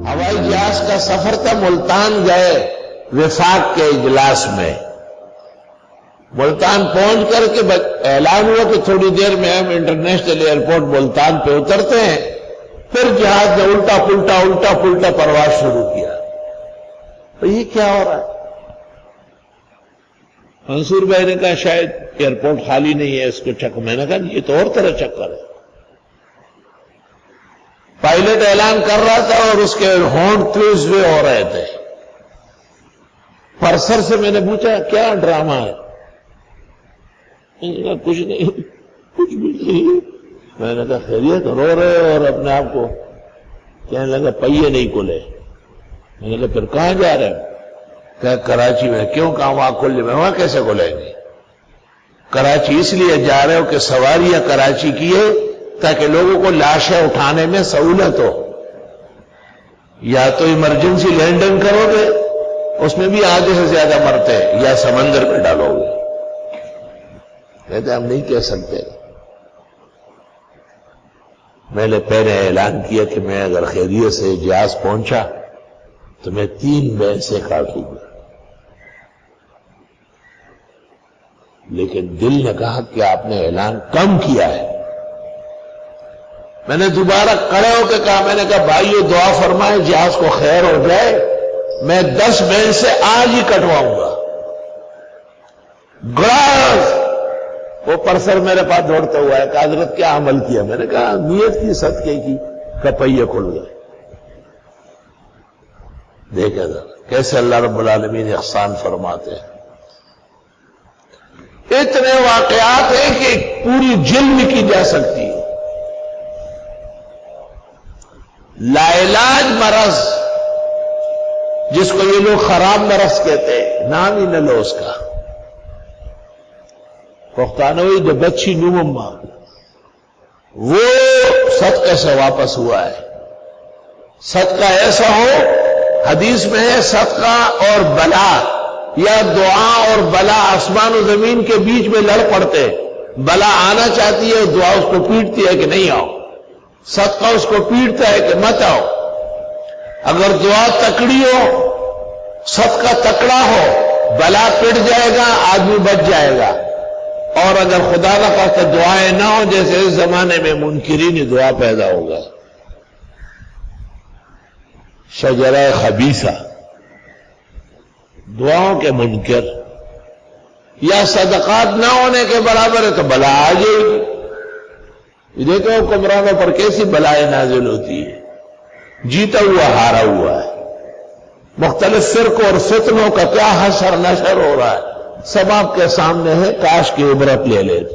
ہوائی جہاز کا سفر تھا، ملتان گئے وفاق کے اجلاس میں۔ ملتان پہنچ کر کے اعلان ہوا کہ تھوڑی دیر میں ہم انٹرنیشنل ایئرپورٹ ملتان پہ اترتے ہیں۔ پھر جہاز نے الٹا پلٹا پرواز شروع کیا۔ تو یہ کیا ہو رہا ہے؟ منصور بھائی نے کہا شاید ایئرپورٹ خالی نہیں ہے، اس کو چک۔ میں نے کہا یہ تو اور طرح چکر ہے۔ پائلٹ اعلان کر رہا تھا اور اس کے ہونٹ تیز ہوئے ہو رہے تھے۔ پرسر سے میں نے پوچھا کیا ڈرامہ ہے؟ میں نے کہا کچھ نہیں، کچھ بھی نہیں۔ میں نے کہا خیریت؟ رو رہے اور اپنے آپ کو کہنے لگا پہیے نہیں کھلے۔ میں نے کہا پھر کہاں جا رہے ہیں؟ کہ کراچی میں۔ کیوں؟ کہاں وہاں کھل میں؟ وہاں کیسے کھلیں گے؟ کراچی اس لیے جا رہے ہو کہ سواریاں کراچی کیے تاکہ لوگوں کو لاشیں اٹھانے میں سہولت ہو۔ یا تو ایمرجنسی لینڈنگ کرو گے، اس میں بھی آدھے سے زیادہ مرتے، یا سمندر میں ڈالو گے۔ کہتے ہم نہیں کہہ سکتے۔ میں نے پہلے اعلان کیا کہ میں اگر خیریت سے جہاز پہنچا تو میں 3 بھینسیں کاٹوں گا، لیکن دل نے کہا کہ آپ نے اعلان کم کیا ہے۔ میں نے دوبارہ کھڑے ہو کے کہا، میں نے کہا بھائیو دعا فرمائیں جہاز کو خیر ہو جائے، میں 10 بھینسیں آج ہی کٹواؤں گا۔ گراز وہ پرسر میرے پاس دوڑتا ہوا ہے کہ حضرت کیا عمل کیا؟ میں نے کہا نیت کی، صدقے کی، کپہیے کھل گئے۔ دیکھا ذرا کیسے اللہ رب العالمین احسان فرماتے ہیں۔ اتنے واقعات ہیں کہ پوری جلد کی جا سکتی ہے۔ لا علاج مرض جس کو یہ لوگ خراب مرض کہتے ہیں، نام ہی نہ لو اس کا۔ پختانوی جو بچی نومما وہ صدقے سے واپس ہوا ہے۔ صدقہ ایسا ہو، حدیث میں ہے صدقہ اور بلا یا دعا اور بلا آسمان و زمین کے بیچ میں لڑ پڑتے۔ بلا آنا چاہتی ہے، دعا اس کو پیٹتی ہے کہ نہیں آؤ، صدقہ اس کو پیٹتا ہے کہ مت آؤ۔ اگر دعا تکڑی ہو، صدقہ تکڑا ہو، بلا پٹ جائے گا، آدمی بچ جائے گا۔ اور اگر خدا نہ خواستہ دعائیں نہ ہو، جیسے اس زمانے میں منکرین دعا پیدا ہوگا، شجرہ خبیثہ، دعاؤں کے منکر، یا صدقات نہ ہونے کے برابر ہے تو بلا آ جائے گی۔ یہ دیکھو حکمرانوں پر کیسی بلائیں نازل ہوتی ہے، جیتا ہوا ہارا ہوا ہے۔ مختلف فرقوں اور فتنوں کا کیا حشر نشر ہو رہا ہے، سب آپ کے سامنے ہے، کاش کی عبرت لے لیتے۔